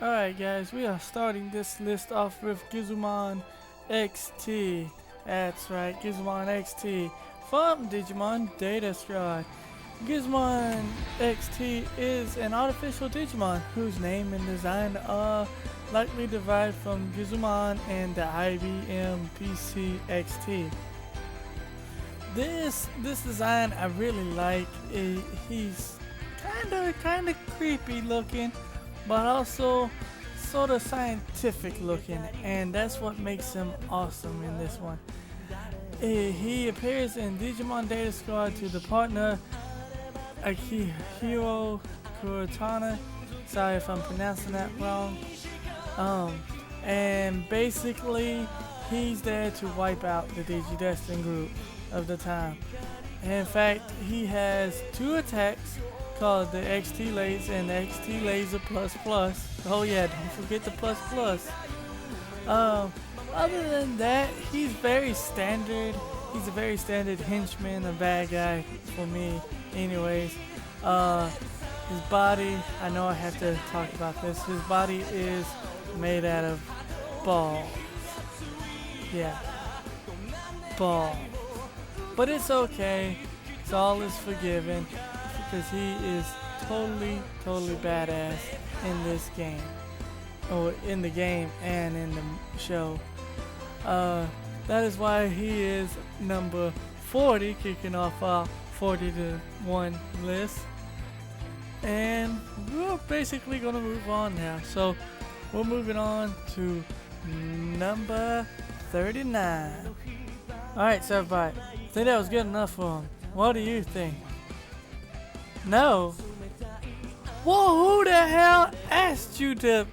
Alright guys, we are starting this list off with Gizumon XT. That's right, Gizumon XT from Digimon Data Squad. Gizmon XT is an artificial Digimon whose name and design are likely derived from Gizumon and the IBM PC XT. This design I really like. He's kinda creepy looking, but also sort of scientific looking, and that's what makes him awesome in this one. He appears in Digimon Data Squad to the partner Akihiro Kuratana. Sorry if I'm pronouncing that wrong. And basically he's there to wipe out the Digidestin group of the time. In fact, he has two attacks called the XT Laser and the XT Laser Plus Plus. Oh yeah, don't forget the plus plus. Other than that, he's very standard. He's a very standard henchman, a bad guy for me anyways. His body, I know I have to talk about this. His body is made out of balls. Yeah, balls. But it's okay. It's all is forgiven because he is totally badass in this game. Or in the game and in the show. That is why he is number 40, kicking off our 40 to 1 list. And we're basically gonna move on now. So we're moving on to number 39. Alright, so everybody, I think that was good enough for him. What do you think? No? Well, who the hell asked you to?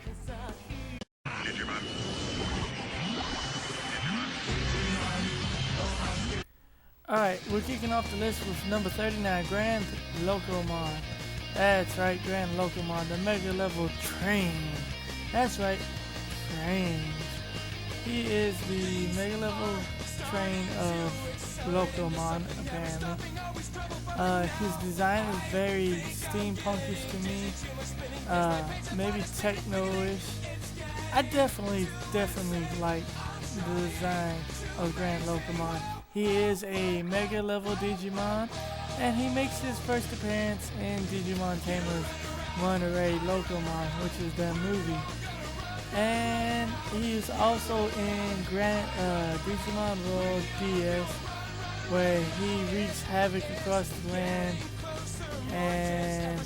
Alright, we're kicking off the list with number 39, Grand Locomon. That's right, Grand Locomon, the Mega Level Train. That's right, Train. He is the Mega Level Train of Locomon, apparently. His design is very steampunkish to me, maybe techno-ish. I definitely like the design of Grand Locomon. He is a Mega Level Digimon, and he makes his first appearance in Digimon Tamer's Monterey Locomon, which is the movie. And he is also in Digimon World DS, where he wreaks havoc across the land, and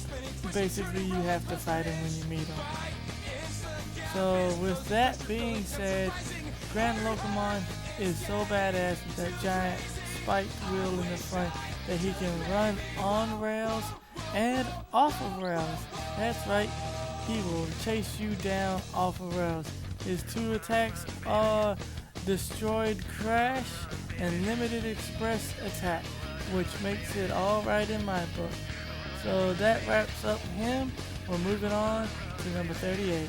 basically you have to fight him when you meet him. So with that being said, Grand Locomon is so badass with that giant spiked wheel in the front that he can run on rails and off of rails. That's right, he will chase you down off of rails. His two attacks are Destroyed Crash and Limited Express Attack, which makes it alright in my book. So that wraps up him. We're moving on to number 38.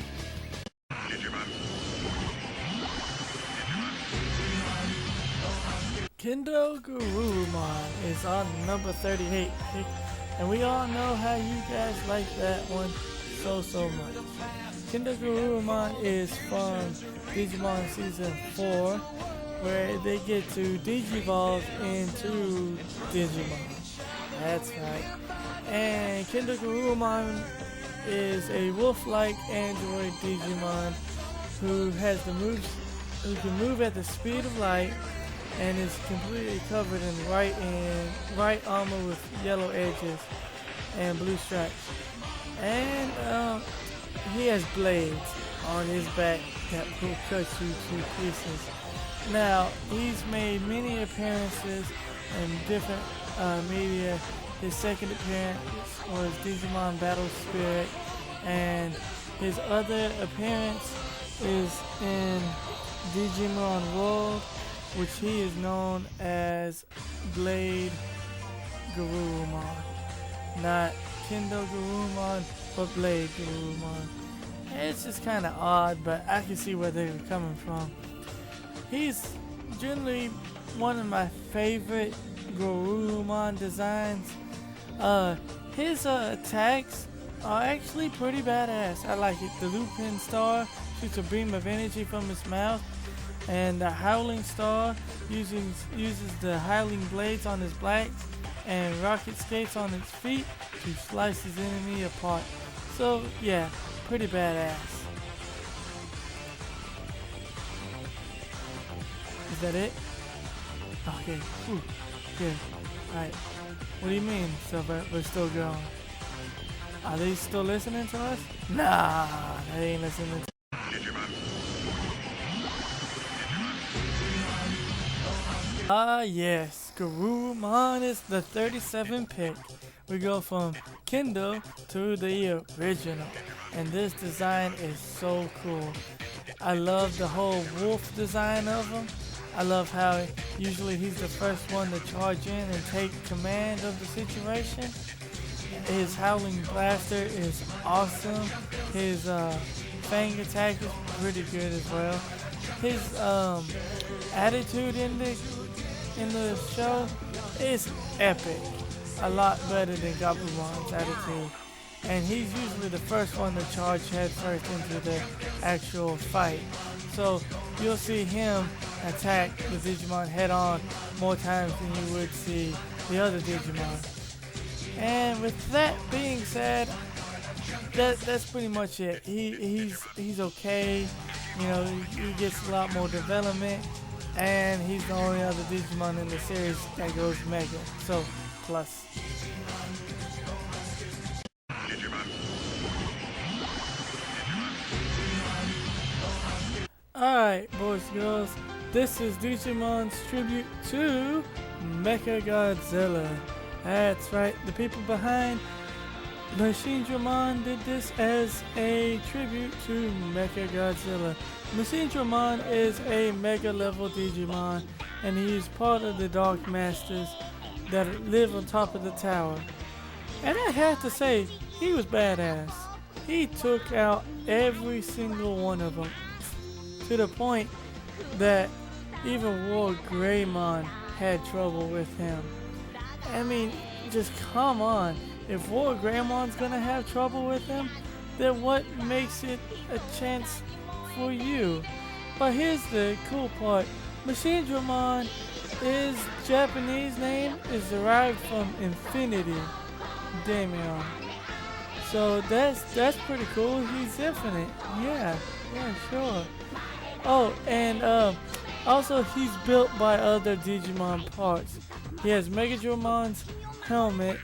Kendo Gurumon is on number 38 pick, and we all know how you guys like that one. so much. Kendo Garurumon is from Digimon Season 4, where they get to digivolve into Digimon. That's right. And Kendo Garurumon is a wolf-like android Digimon who has the moves, who can move at the speed of light, and is completely covered in white armor with yellow edges and blue stripes. And he has blades on his back that will cut you to pieces. Now, he's made many appearances in different media. His second appearance was Digimon Battle Spirit, and his other appearance is in Digimon World, which he is known as Blade Garurumon. Not Kendo Garurumon, but Blade Garurumon. It's just kind of odd, but I can see where they were coming from. He's generally one of my favorite Garurumon designs. His attacks are actually pretty badass. I like it. The Lupin Star shoots a beam of energy from his mouth, and the Howling Star uses the Howling Blades on his back and Rocket Skates on its feet to slice his enemy apart. So yeah, pretty badass. Is that it? Okay, good. Alright. What do you mean, Silver? We're still going. Are they still listening to us? Nah, they ain't listening to yes, Garurumon is the 37 pick. We go from Kendo to the original, and this design is so cool. I love the whole wolf design of him. I love how usually he's the first one to charge in and take command of the situation. His Howling Blaster is awesome. His Fang attack is pretty good as well. His attitude in the show is epic. A lot better than Gabumon's attitude. And he's usually the first one to charge headfirst into the actual fight. So you'll see him attack the Digimon head on more times than you would see the other Digimon. And with that being said, that's pretty much it. He's okay. You know, he gets a lot more development, and he's the only other Digimon in the series that goes Mega. So plus. Alright, boys and girls, this is Digimon's tribute to Mechagodzilla. That's right, the people behind Machinedramon did this as a tribute to Mechagodzilla. Machinedramon is a mega level Digimon, and he's part of the Dark Masters that live on top of the tower. And I have to say, he was badass. He took out every single one of them, to the point that even War Greymon had trouble with him. I mean, just come on. If War Greymon's gonna have trouble with him, then what makes it a chance for you? But here's the cool part. Machinedramon, his Japanese name is derived from Infinity Daemon. So that's pretty cool. He's infinite. Yeah, sure. Oh, and also he's built by other Digimon parts. He has Megadramon's helmet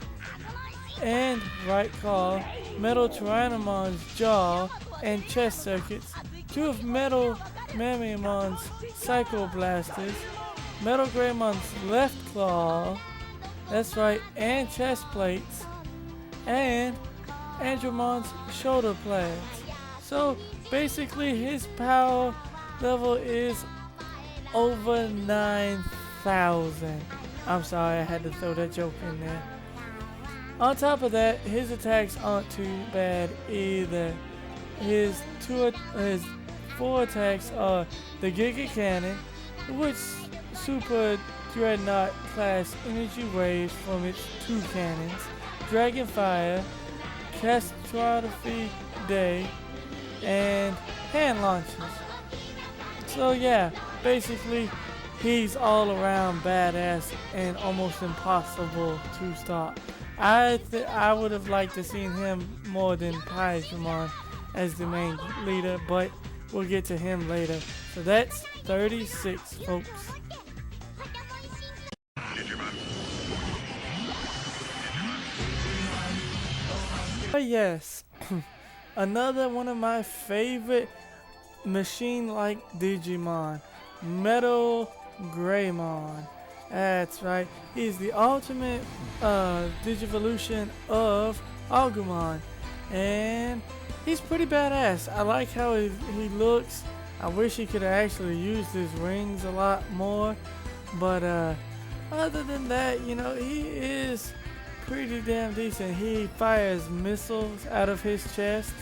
and right claw, Metal Tyrannomon's jaw and chest circuits, two of Metal Mammomon's Psycho Blasters, Metal Greymon's left claw, that's right, and chest plates, and Andromon's shoulder pads. So basically his power level is over 9,000. I'm sorry, I had to throw that joke in there. On top of that, his attacks aren't too bad either. His four attacks are the Giga Cannon, which Super Dreadnought class energy waves from its two cannons, Dragon Fire, catastrophe day, and hand launches. So yeah, basically he's all around badass and almost impossible to stop. I would have liked to seen him more than Digimon as the main leader, but we'll get to him later. So that's 36, folks. But yes, another one of my favorite machine-like Digimon, Metal Greymon. That's right, he's the ultimate Digivolution of Agumon, and he's pretty badass. I like how he looks. I wish he could have actually used his rings a lot more, but other than that, you know, he is pretty damn decent. He fires missiles out of his chest.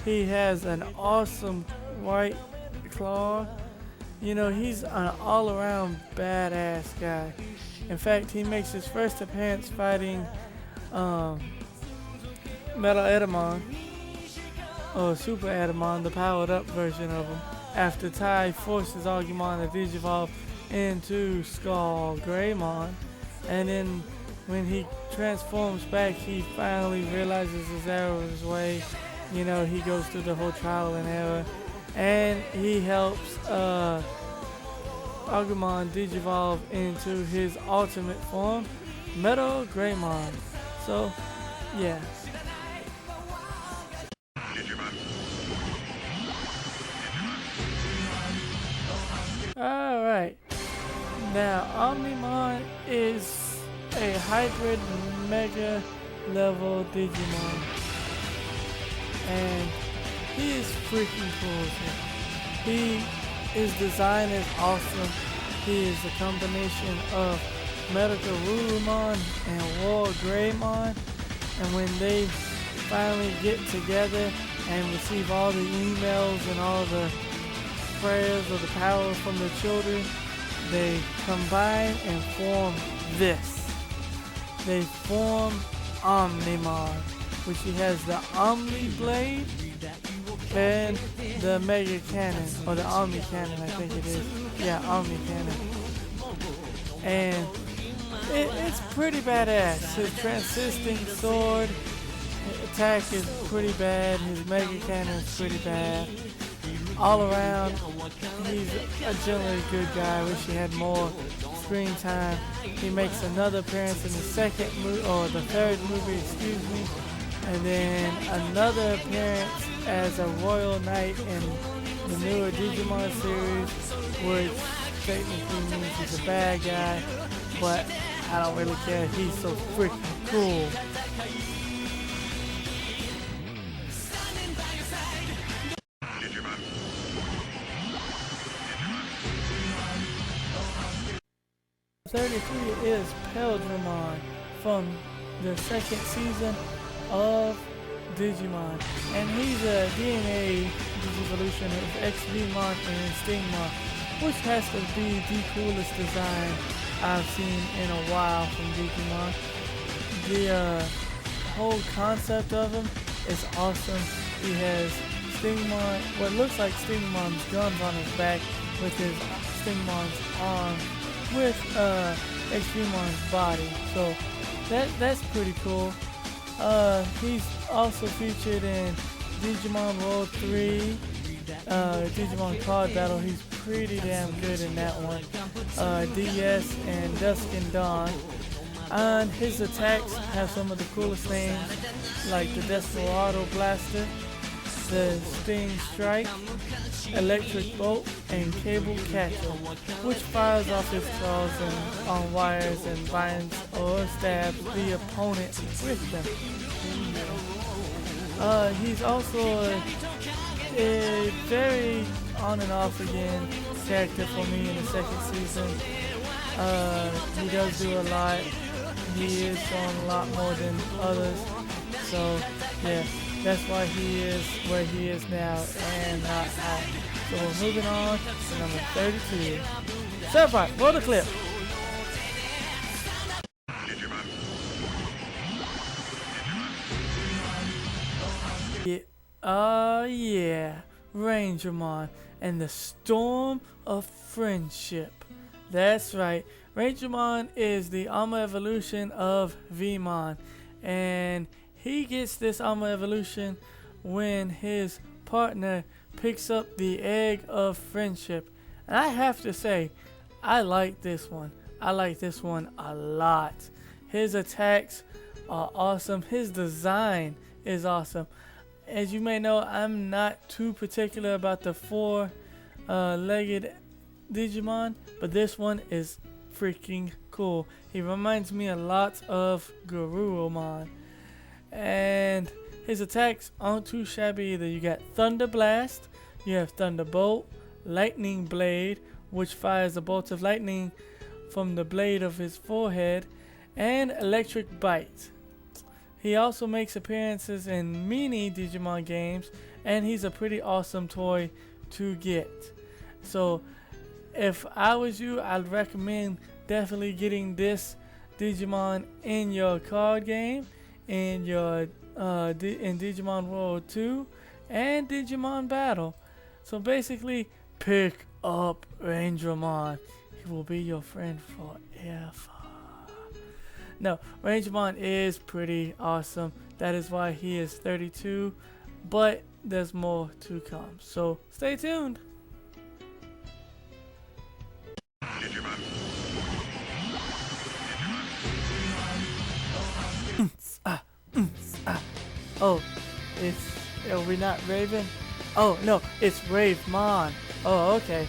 He has an awesome white claw. You know, he's an all-around badass guy. In fact, he makes his first appearance fighting Metal Edamon, or Super Edamon, the powered-up version of him, after Tai forces Agumon to digivolve into Skull Greymon. And then when he transforms back, he finally realizes his error of his way. You know, he goes through the whole trial and error, and he helps Agumon digivolve into his ultimate form, Metal Greymon. So, yeah. Alright. Now, Omnimon is a hybrid mega level Digimon, and he is freaking cool. His design is awesome. He is a combination of Medical Rurumon and War Greymon, and when they finally get together and receive all the emails and all the prayers of the power from the children, they combine and form this. They form Omnimon, which he has the Omni Blade and the Mega Cannon, or the Omni Cannon, I think it is. Yeah, Omni Cannon. And it's pretty badass. His transisting sword attack is pretty bad. His Mega Cannon is pretty bad. All around, he's a generally good guy. I wish he had more screen time. He makes another appearance in the second movie, or the third movie, excuse me, and then another appearance as a Royal Knight in the newer Digimon series, which technically means he's a bad guy, but I don't really care. He's so freaking cool. #33 is Peldramon from the second season of Digimon, and he's a DNA Digivolution of XVmon and Stingmon, which has to be the coolest design I've seen in a while from Digimon. The whole concept of him is awesome. He has Stingmon, what looks like Stingmon's guns on his back, with his Stingmon's arm, with XVmon's body. So that's pretty cool. He's also featured in Digimon World 3, Digimon Card Battle. He's pretty damn good in that one. DS and Dusk and Dawn. And his attacks have some of the coolest names, like the Desperado Blaster, the Sting Strike, Electric Bolt, and Cable Catcher, which fires off his claws and on wires and binds or stabs the opponent with them. He's also a very on and off again character for me in the second season. He does do a lot. He is showing a lot more than others. So yeah, that's why he is where he is now and not out. So we're moving on to number 32. Certified, roll the clip. Yeah, yeah, Rangermon and the Storm of Friendship. That's right, Rangermon is the Alma evolution of Vmon, and he gets this Alma evolution when his partner picks up the Egg of Friendship. And I have to say, I like this one. I like this one a lot. His attacks are awesome. His design is awesome. As you may know, I'm not too particular about the four-legged Digimon, but this one is freaking cool. He reminds me a lot of Garurumon, and his attacks aren't too shabby either. You got Thunder Blast, you have Thunderbolt, Lightning Blade, which fires a bolt of lightning from the blade of his forehead, and Electric Bite. He also makes appearances in many Digimon games, and he's a pretty awesome toy to get. So if I was you, I'd recommend definitely getting this Digimon in your card game, in your in Digimon World 2 and Digimon Battle. So basically, pick up Rangermon. He will be your friend forever. No, Rangermon is pretty awesome. That is why he is 32, but there's more to come. So stay tuned. Oh, are we not Raven? Oh no, it's Ravemon. Oh, okay,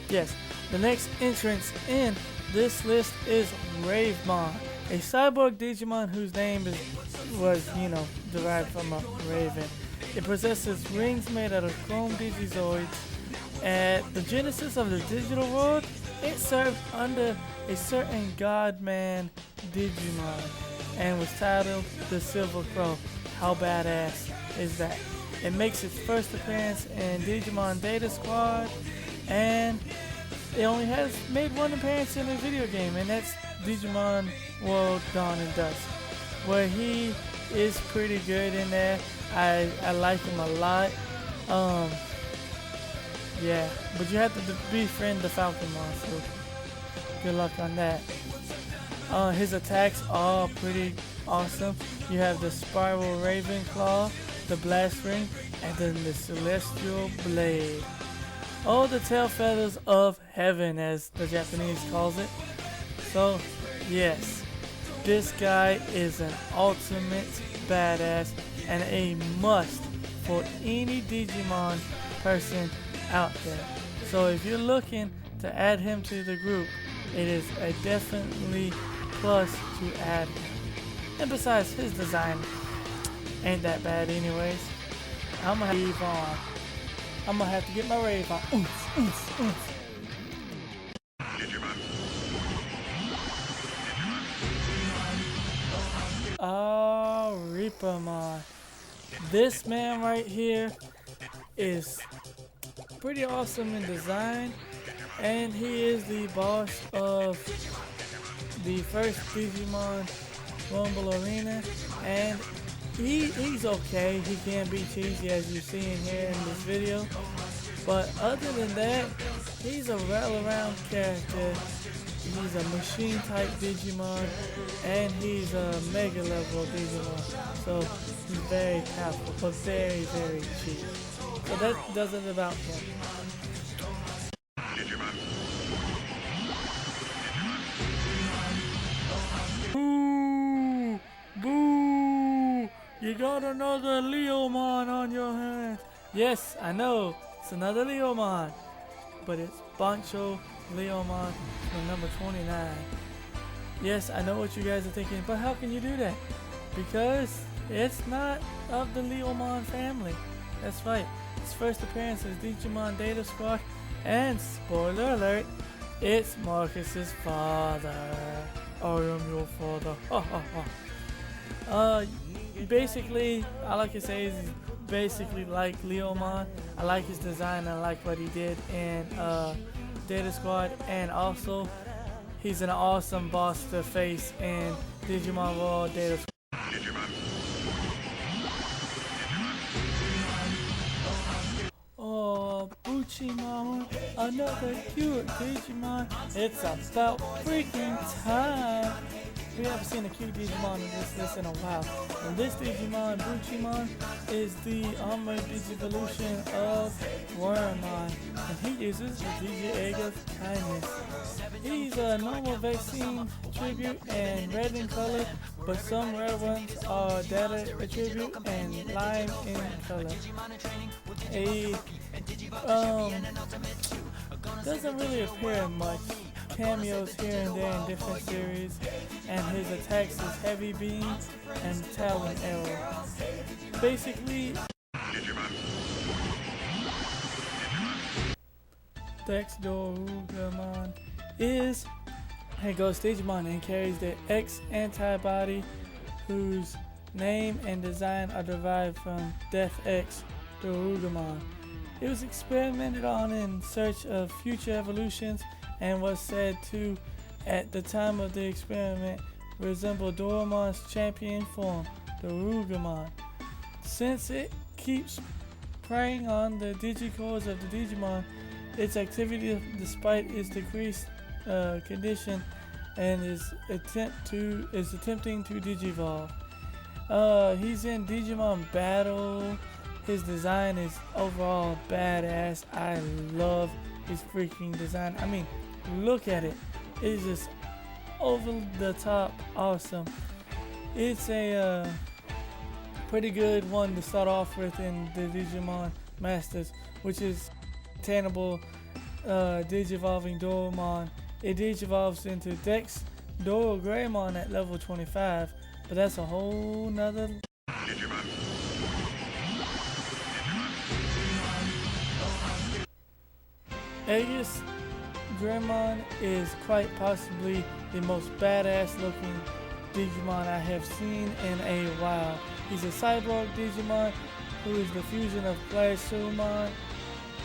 yes. The next entrance in this list is Ravemon, a cyborg Digimon whose name was derived from a raven. It possesses rings made out of chrome Digizoids. At the genesis of the digital world, it served under a certain Godman Digimon and was titled the Silver Crow. How badass is that? It makes its first appearance in Digimon Data Squad, and it only has made one appearance in a video game, and that's Digimon World Dawn and Dusk, where he is pretty good in there. I like him a lot. Yeah, but you have to befriend the Falconmon, so good luck on that. His attacks are pretty awesome. You have the Spiral Raven Claw, the Blast Ring, and then the Celestial Blade. All the tail feathers of heaven, as the Japanese calls it. So, yes, this guy is an ultimate badass and a must for any Digimon person out there. So if you're looking to add him to the group, it is a definitely plus to add him. And besides, his design ain't that bad anyways. I'm gonna have to get my rave on. Oh, Reapermon. This man right here is pretty awesome in design, and he is the boss of the first Digimon Rumble Arena, and he's okay. He can be cheesy, as you see in here in this video, but other than that, he's a well-around character. He's a machine type Digimon, and he's a mega level Digimon, so he's very powerful but very, very cheap. So that does it about him. Boo! Boo! You got another Leomon on your hands. Yes, I know, it's another Leomon, but it's Bancho Leomon from number 29. Yes, I know what you guys are thinking, but how can you do that? Because it's not of the Leomon family. That's right. Its first appearance is Digimon Data Squad, and spoiler alert, it's Marcus's father. I am your father. Basically, all I can say is he's basically like Leomon. I like his design. I like what he did in Data Squad, and also he's an awesome boss to face in Digimon World Data Squad. Digimon, another cute Digimon. It's about freaking time. We haven't seen a cute Digimon in this list in a while. And this Digimon, Buchimon, is the armored Digivolution of Wormmon. And he uses the Digi Egg of Kindness. He's a normal vaccine tribute and red in color, but some rare ones are data attribute and lime in color. He doesn't really appear in much. Cameos here and there in different series, and his attacks is Heavy Beam and Talon Arrow. Basically, Dex Dorugumon is a Ghost Digimon and carries the X antibody, whose name and design are derived from Death X Dorugumon. It was experimented on in search of future evolutions and was said to, at the time of the experiment, resemble Doraemon's champion form, Dorugumon. Since it keeps preying on the digicores of the Digimon, its activity despite its decreased condition and is attempting to digivolve. He's in Digimon Battle. His design is overall badass. I love his freaking design. I mean, look at it. It's just over the top awesome. It's a pretty good one to start off with in the Digimon Masters, which is attainable Digivolving Doraemon. It digivolves into Dex Dorogreymon at level 25, but that's a whole nother. Aegis Greymon is quite possibly the most badass looking Digimon I have seen in a while. He's a cyborg Digimon who is the fusion of Glacialmon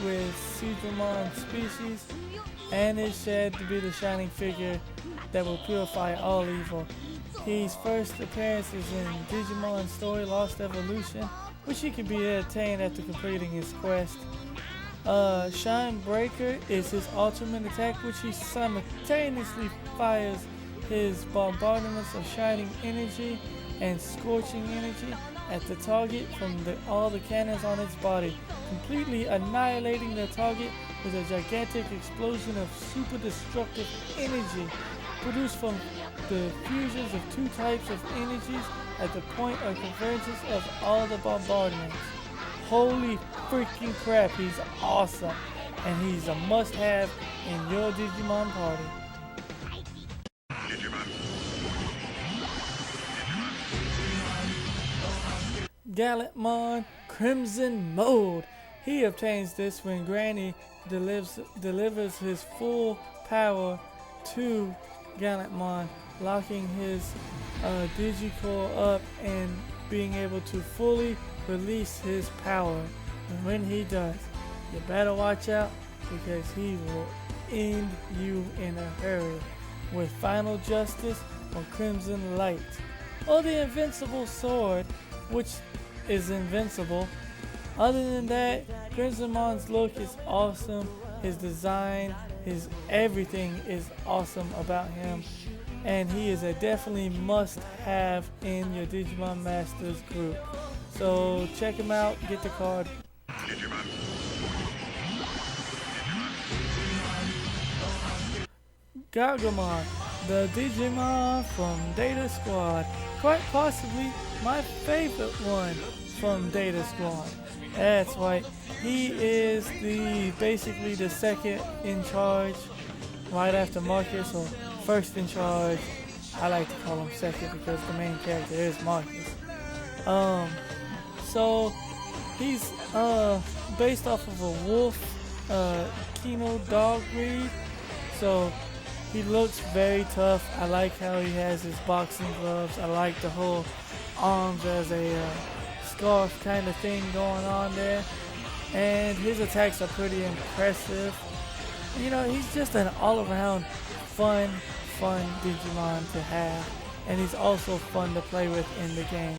with Seedramon species, and is said to be the shining figure that will purify all evil. His first appearance is in Digimon Story Lost Evolution, which he can be attained after completing his quest. Shine Breaker is his ultimate attack, which he simultaneously fires his bombardments of shining energy and scorching energy at the target from all the cannons on its body, completely annihilating the target with a gigantic explosion of super destructive energy produced from the fusions of two types of energies at the point of convergence of all the bombardments. Holy freaking crap, he's awesome, and he's a must-have in your Digimon party. Gallantmon Crimson Mode. He obtains this when Granny delivers his full power to Gallantmon, locking his Digicore up and being able to fully release his power. And when he does, you better watch out, because he will end you in a hurry with Final Justice or Crimson Light, or the Invincible Sword, which is invincible. Other than that, Crimsonmon's look is awesome. His design, his everything is awesome about him, and he is a definitely must-have in your Digimon Masters group. So check him out, get the card. Gargomon, the Digimon from Data Squad, quite possibly my favorite one from Data Squad. That's right, he is basically the second in charge, right after Marcus, or first in charge. I like to call him second because the main character is Marcus. So he's based off of a wolf Kino dog breed, so he looks very tough. I like how he has his boxing gloves. I like the whole arms as a scarf kind of thing going on there, and his attacks are pretty impressive. You know, he's just an all-around fun Digimon to have, and he's also fun to play with in the game.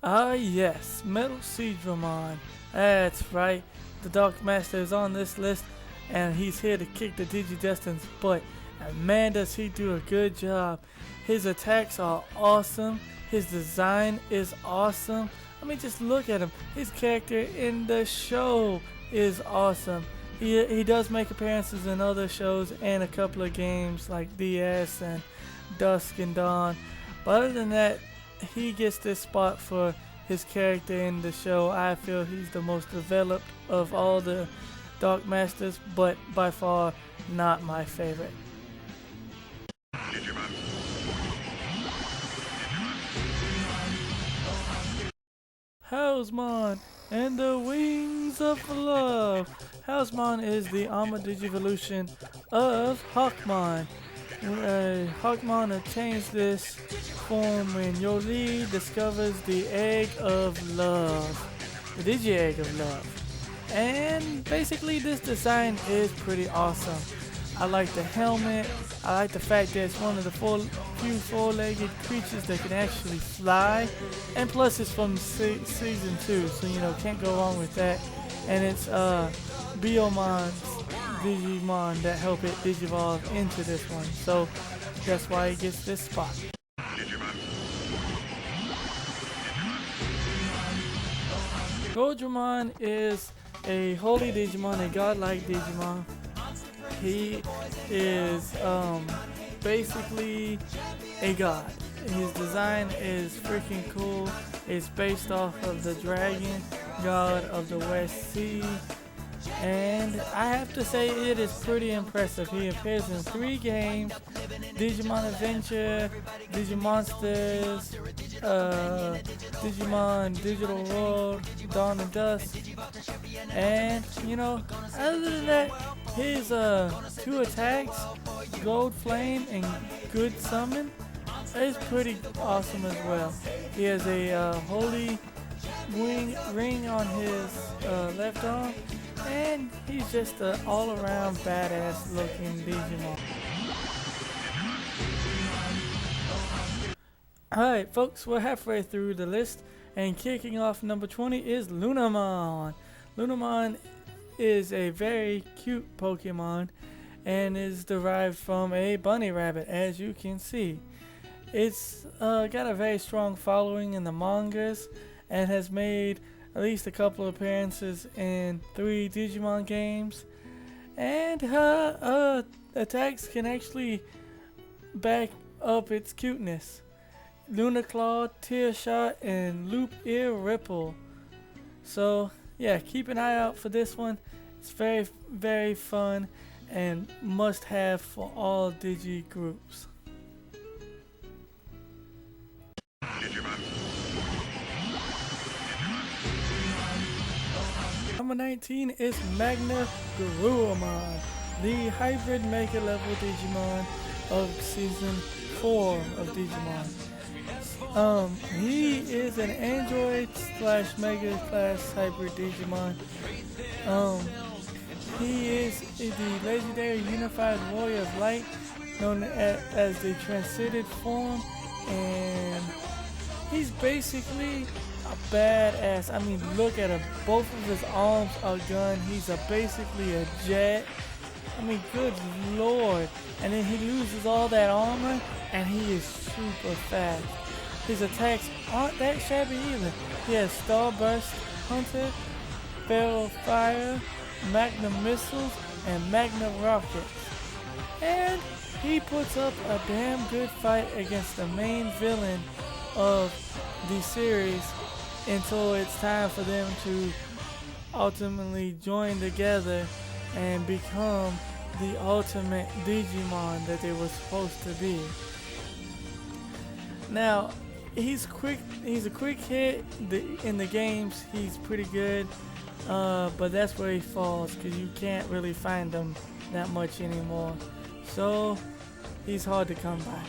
Ah yes, Metal Seedramon. That's right. The Dark Master is on this list and he's here to kick the Digidestin's butt. And man does he do a good job. His attacks are awesome. His design is awesome. I mean, just look at him. His character in the show is awesome. He does make appearances in other shows and a couple of games like DS and Dusk and Dawn. But other than that, he gets this spot for his character in the show. I feel he's the most developed of all the Dark Masters, but by far not my favorite. Hausmon and the Wings of Love. Hausmon is the armored digivolution of Hawkmon. Hawkmon attains this form when Yoli discovers the Egg of Love, the Digi Egg of Love. And basically this design is pretty awesome. I like the helmet. I like the fact that it's one of the few four-legged creatures that can actually fly. And plus it's from season 2, so you know, can't go wrong with that. And it's Biomon's Digimon that help it digivolve into this one. So that's why it gets this spot. Goldramon is a holy Digimon, a godlike Digimon. He is basically a god. His design is freaking cool. It's based off of the dragon god of the West Sea. And I have to say it is pretty impressive. He appears in 3 games: Digimon Adventure, Digimonsters, Digimon Digital World, Dawn and Dusk. And you know, other than that, his 2 attacks, Gold Flame and Good Summon, is pretty awesome as well. He has a holy ring on his left arm. And he's just an all-around badass looking Digimon. Alright folks, we're halfway through the list, and kicking off number 20 is Lunamon. Lunamon is a very cute Pokemon and is derived from a bunny rabbit, as you can see. It's got a very strong following in the mangas and has made at least a couple of appearances in 3 Digimon games, and her attacks can actually back up its cuteness. Luna Claw, Tear Shot, and Loop Ear Ripple. So yeah, keep an eye out for this one. It's very, very fun and must have for all Digi groups. Number 19 is Magma Garurumon, the hybrid Mega level Digimon of season 4 of Digimon. He is an android / Mega class hybrid Digimon. He is the legendary unified warrior of light, known as the transited form, and he's basically a badass. I mean, look at him. Both of his arms are gun. He's basically a jet. I mean, good lord. And then he loses all that armor, and he is super fast. His attacks aren't that shabby either. He has Starburst, Hunter, Feral Fire, Magna Missiles, and Magna Rockets. And he puts up a damn good fight against the main villain of the series until it's time for them to ultimately join together and become the ultimate Digimon that they were supposed to be. Now, he's quick. He's a quick hit. In the games, he's pretty good, but that's where he falls because you can't really find him that much anymore. So he's hard to come by.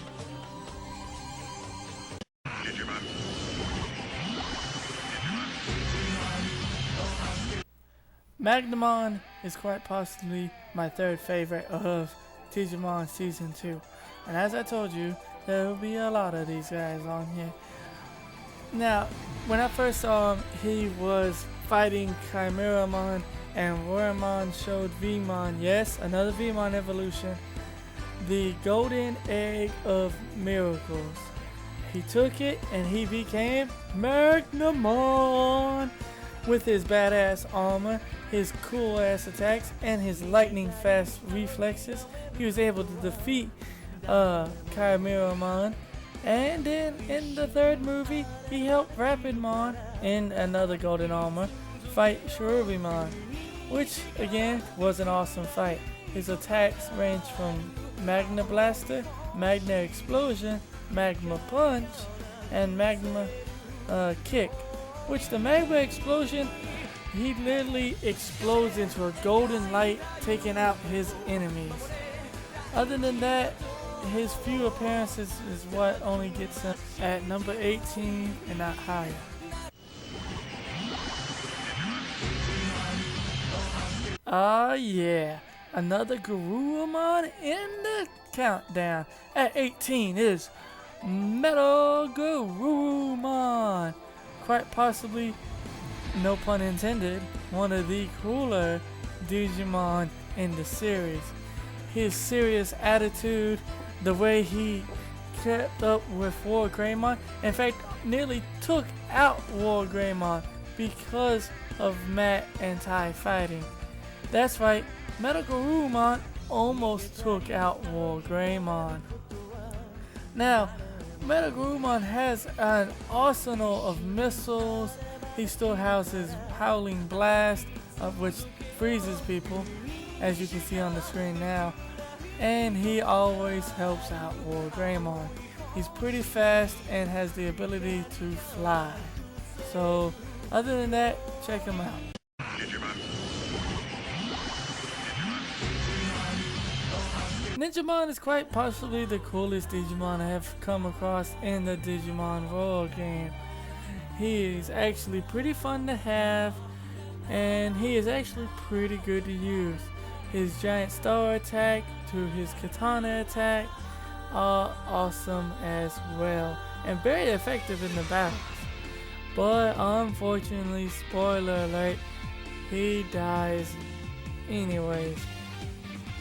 Magnamon is quite possibly my 3rd favorite of Digimon Season 2. And as I told you, there will be a lot of these guys on here. Now, when I first saw him, he was fighting Chimeramon, and Roramon showed Vmon. Yes, another Vmon evolution. The Golden Egg of Miracles. He took it and he became Magmamon with his badass armor, his cool ass attacks, and his lightning fast reflexes. He was able to defeat Chimeramon. And then in the third movie, he helped Rapidmon in another golden armor fight Cherubimon, which again was an awesome fight. His attacks range from Magna Blaster, Magna Explosion, Magma Punch, and Magma Kick. Which the Magma Explosion, he literally explodes into a golden light, taking out his enemies. Other than that, his few appearances is what only gets him at number 18 and not higher. Yeah, another Garurumon in the countdown. At 18 is Metal Garurumon. Quite possibly, no pun intended, one of the cooler Digimon in the series. His serious attitude, the way he kept up with War Greymon, in fact nearly took out War Greymon because of Matt and Tai fighting. That's right, Metal Garurumon almost took out War Greymon. Now, Metal Garurumon has an arsenal of missiles. He still houses Howling Blast, which freezes people, as you can see on the screen now. And he always helps out War Greymon. He's pretty fast and has the ability to fly. So, other than that, check him out. Ninjamon is quite possibly the coolest Digimon I have come across in the Digimon Royal game. He is actually pretty fun to have, and he is actually pretty good to use. His giant star attack to his katana attack are awesome as well, and very effective in the battles. But unfortunately, spoiler alert, he dies anyways.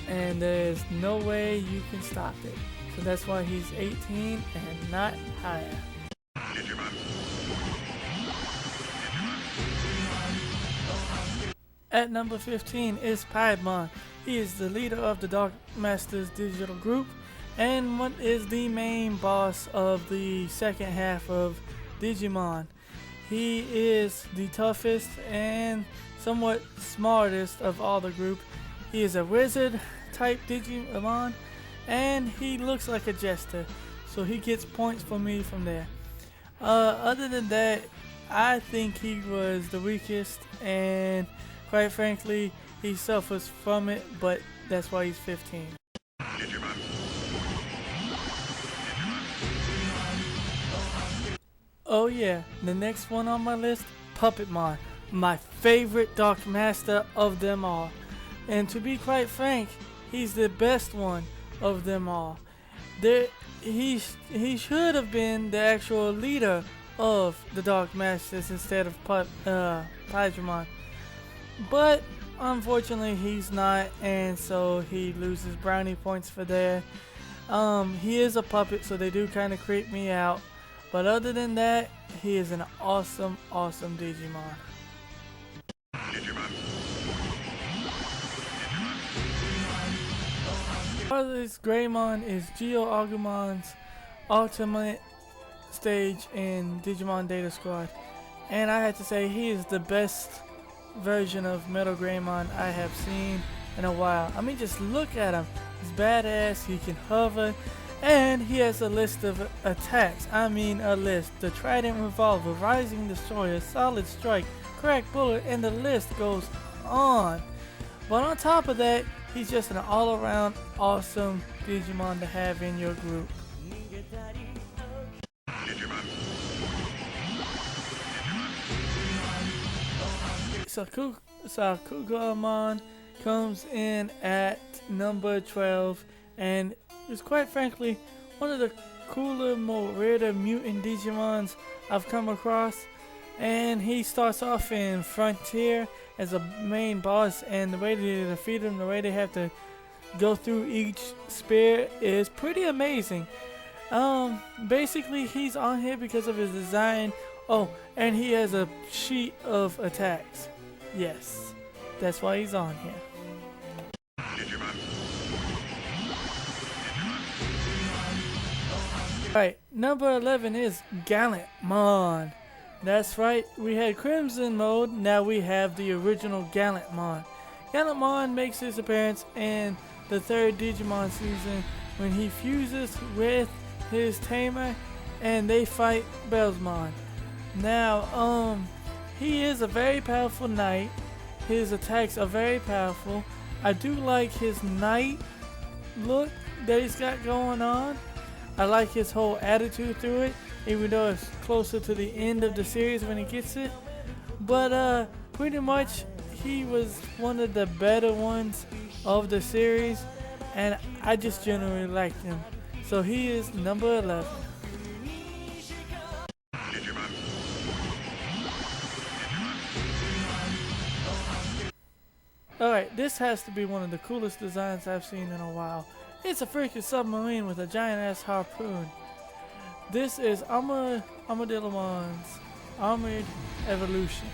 And there's no way you can stop it. So that's why he's 18 and not higher. At number 15 is Piedmon. He is the leader of the Dark Masters digital group and what is the main boss of the second half of Digimon. He is the toughest and somewhat smartest of all the group. He is a wizard type Digimon and he looks like a jester, so he gets points for me from there. Other than that, I think he was the weakest, and quite frankly he suffers from it, but that's why he's 15. Oh yeah, the next one on my list, Puppetmon, my favorite Dark Master of them all. And to be quite frank, he's the best one of them all. He should have been the actual leader of the Dark Masters instead of Paimon. But unfortunately he's not, and so he loses brownie points for there. He is a puppet, so they do kind of creep me out. But other than that, he is an awesome Digimon. This Greymon is Geo Agumon's ultimate stage in Digimon Data Squad, and I had to say he is the best version of Metal Greymon I have seen in a while. I mean, just look at him. He's badass, he can hover, and he has a list of attacks. I mean a list. The Trident Revolver, Rising Destroyer, Solid Strike, Crack Bullet, and the list goes on. But on top of that, he's just an all-around awesome Digimon to have in your group. Sakugamon comes in at number 12 and is quite frankly one of the cooler, more rarer mutant Digimons I've come across. And he starts off in Frontier as a main boss, and the way they defeat him, the way they have to go through each spear is pretty amazing. Basically he's on here because of his design. Oh, and he has a sheet of attacks. Yes, that's why he's on here. Alright, number 11 is Gallantmon. That's right, we had Crimson mode, now we have the original Gallantmon. Gallantmon makes his appearance in the 3rd Digimon season when he fuses with his tamer and they fight Bellsmon. Now, he is a very powerful knight. His attacks are very powerful. I do like his knight look that he's got going on. I like his whole attitude through it, even though it's closer to the end of the series when he gets it. But pretty much he was one of the better ones of the series, and I just generally liked him. So he is number 11. Alright, this has to be one of the coolest designs I've seen in a while. It's a freaking submarine with a giant ass harpoon. This is Armadillomon's Armored Evolution.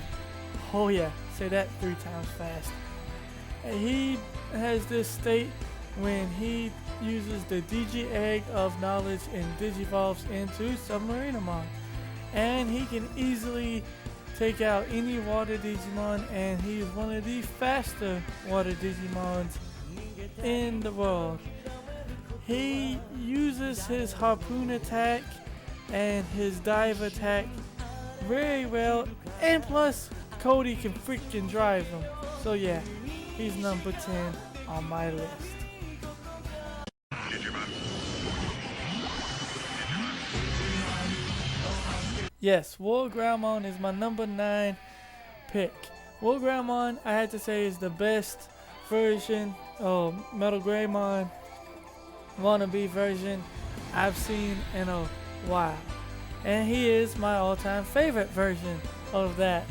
Oh yeah, say that 3 times fast. And he has this state when he uses the Digi Egg of Knowledge and digivolves into Submarinemon. And he can easily take out any water Digimon, and he is one of the faster water Digimons in the world. He uses his harpoon attack and his dive attack very well, and plus Cody can freaking drive him. So yeah, he's number 10 on my list. Yes, Wargroundmon is my number 9 pick. Wargroundmon, I had to say, is the best version of Metal Greymon wannabe version I've seen in a while. And he is my all-time favorite version of that.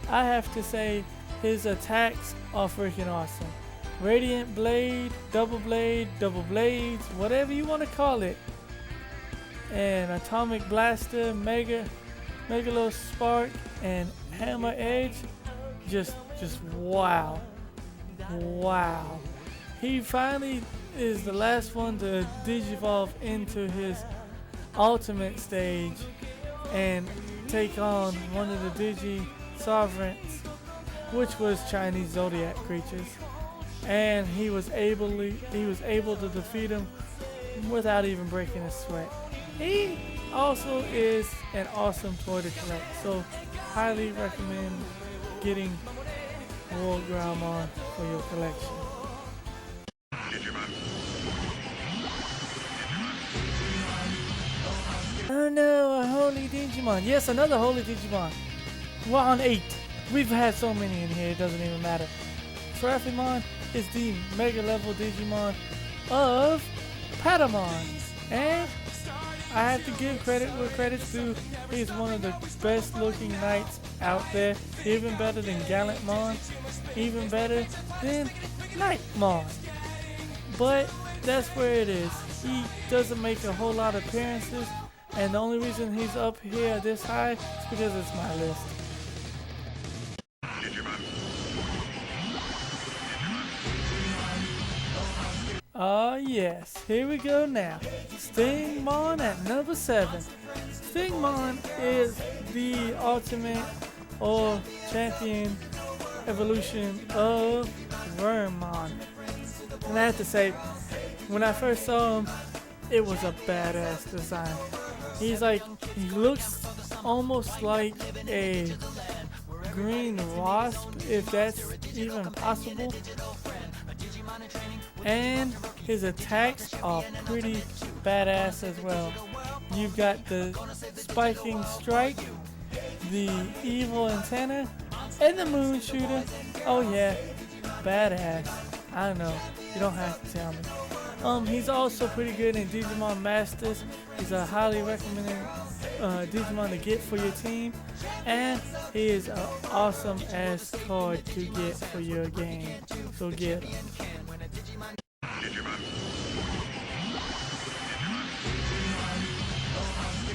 I have to say, his attacks are freaking awesome. Radiant Blade, double blades, whatever you want to call it. And Atomic Blaster, Megalo Spark, and Hammer Edge. Just wow. Wow. He finally is the last one to digivolve into his ultimate stage and take on one of the Digi Sovereigns, which was Chinese Zodiac creatures. And he was able to defeat him without even breaking a sweat. He also is an awesome toy to collect, so highly recommend getting Wargroundmon for your collection. Oh no, a Holy Digimon. Yes, another Holy Digimon. We're on 8. We've had so many in here, it doesn't even matter. Seraphimon is the Mega Level Digimon of Patamon. And I have to give credit where credit's due. He's one of the best looking knights out there. Even better than Gallantmon. Even better than Knightmon. But that's where it is. He doesn't make a whole lot of appearances. And the only reason he's up here this high is because it's my list. Oh yes, here we go now. Stingmon at number 7. Stingmon is the ultimate or champion evolution of Wormmon. And I have to say, when I first saw him, it was a badass design. He looks almost like a green wasp, if that's even possible. And his attacks are pretty badass as well. You've got the spiking strike, the evil antenna, and the moon shooter. Oh yeah, badass. I don't know, you don't have to tell me. He's also pretty good in Digimon Masters. He's a highly Digimon to get for your team, and he is an awesome ass card to get for your game. So get him.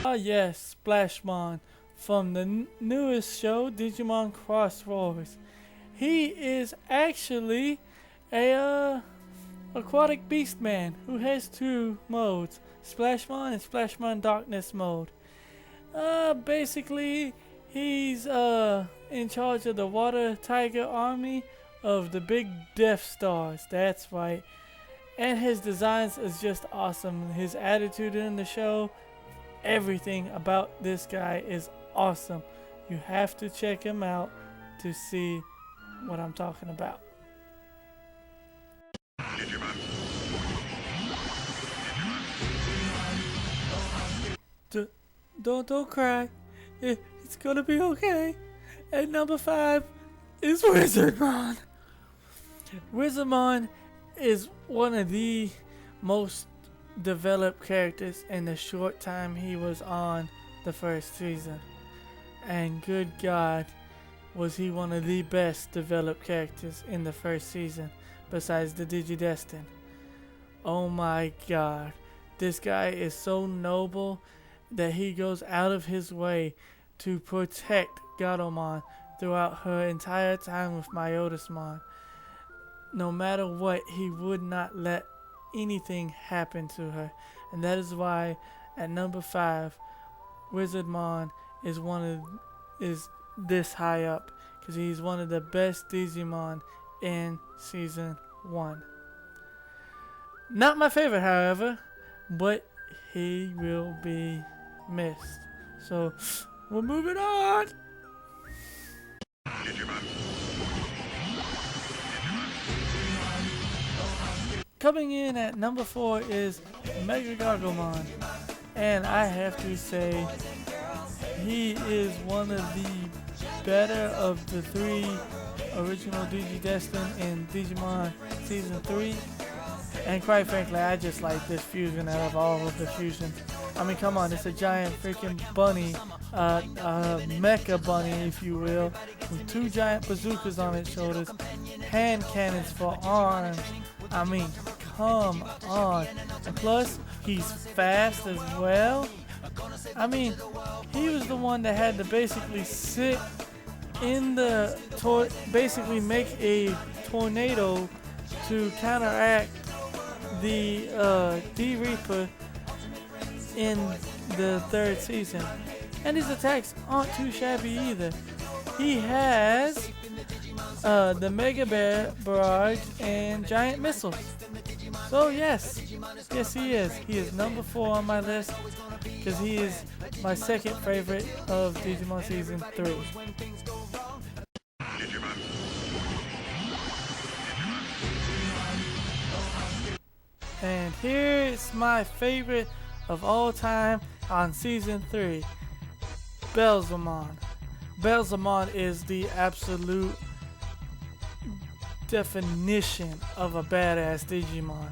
Ah yes, Splashmon from the newest show, Digimon Crossroads. He is actually a aquatic beast man who has two modes, Splashmon and Splashmon Darkness mode. Basically, he's in charge of the Water Tiger army of the big Death Stars. That's right. And his designs is just awesome. His attitude in the show, everything about this guy is awesome. You have to check him out to see what I'm talking about. Don't cry. It's gonna be okay. At number 5 is Wizardmon. Wizardmon is one of the most developed characters in the short time he was on the first season. And good God, was he one of the best developed characters in the first season besides the Digidestin. Oh my God, this guy is so noble that he goes out of his way to protect Gatomon throughout her entire time with Myotismon. No matter what, he would not let anything happen to her, and that is why at number 5, Wizardmon is this high up, because he's one of the best Digimon in season 1. Not my favorite, however, but he will be missed. So we're moving on. Coming in at number 4 is Mega Gargomon, and I have to say he is one of the better of the 3 original Digidestin in Digimon Season 3. And quite frankly, I just like this fusion out of all of the fusions. I mean, come on, it's a giant freaking bunny, mecha bunny, if you will, with 2 giant bazookas on its shoulders, hand cannons for arms. I mean, come on. And plus, he's fast as well. I mean, he was the one that had to basically sit in the basically make a tornado to counteract the D-Reaper in the 3rd season. And his attacks aren't too shabby either. He has the Mega Barrage and Giant Missiles. So yes he is. He is number 4 on my list because he is my second favorite of Digimon Season 3. And here is my favorite of all time on Season 3, Belzamon. Belzamon is the absolute definition of a badass Digimon.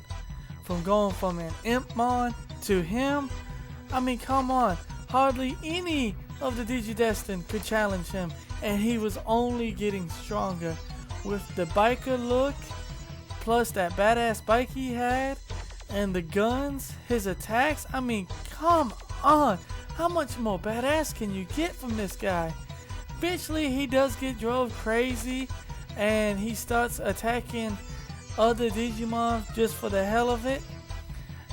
From going from an Impmon to him, I mean, come on, hardly any of the Digidestin could challenge him, and he was only getting stronger with the biker look, plus that badass bike he had, and the guns, his attacks. I mean, come on, how much more badass can you get from this guy? Eventually he does get drove crazy and he starts attacking other Digimon just for the hell of it,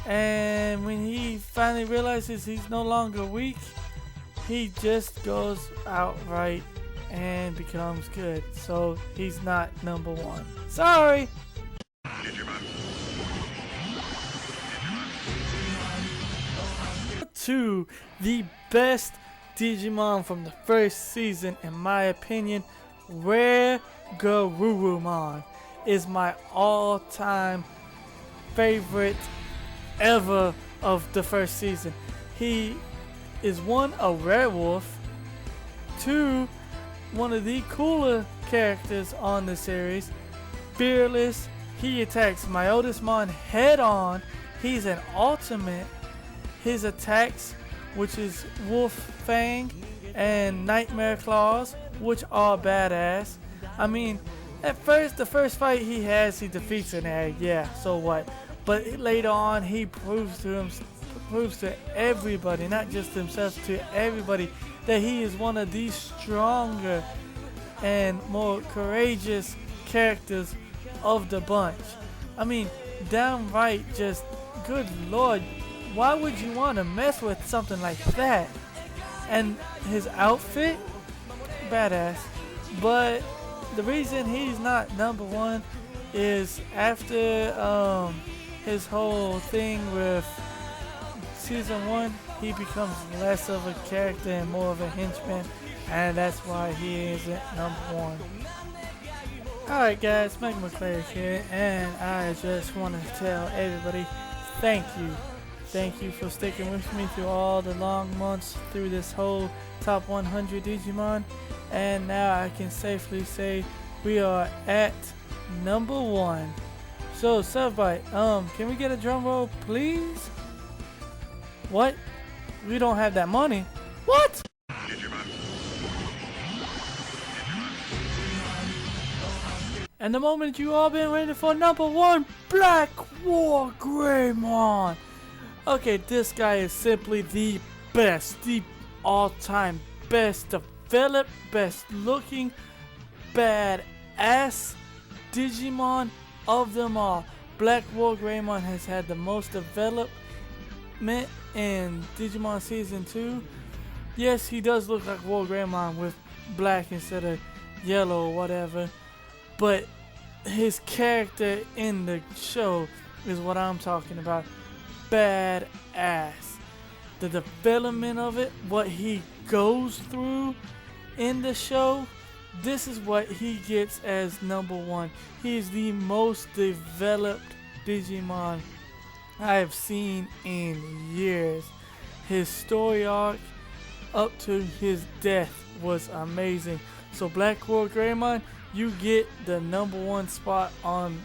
and when he finally realizes he's no longer weak, he just goes outright and becomes good. So he's not number 1. Sorry. To the best Digimon from the first season, in my opinion, Rare Garurumon is my all-time favorite ever of the first season. He is 1, a werewolf, 2, one of the cooler characters on the series, fearless. He attacks Myotismon head on. He's an ultimate. His attacks which is Wolf Fang and Nightmare Claws, which are badass. I mean, at first, the first fight he has, he defeats an egg, yeah, so what? But later on, he proves to everybody, not just himself, to everybody, that he is one of the stronger and more courageous characters of the bunch. I mean, downright just, good lord, why would you want to mess with something like that? And his outfit, badass. But the reason he's not number one is after his whole thing with season 1, he becomes less of a character and more of a henchman, and that's why he isn't number 1. Alright guys, Magma Cleric here, and I just want to tell everybody thank you. Thank you for sticking with me through all the long months through this whole top 100 Digimon, and now I can safely say we are at number 1. So Subbite, can we get a drum roll please? What? We don't have that money. What? And the moment you all been waiting for, number 1, Black War Greymon. Okay, this guy is simply the best, the all-time best developed, best looking, badass Digimon of them all. Black War Greymon has had the most development in Digimon Season 2. Yes, he does look like War Greymon with black instead of yellow or whatever, but his character in the show is what I'm talking about. Badass. The development of it, what he goes through in the show, this is what he gets as number 1. He is the most developed Digimon I have seen in years. His story arc up to his death was amazing. So Black War Greymon, you get the number 1 spot on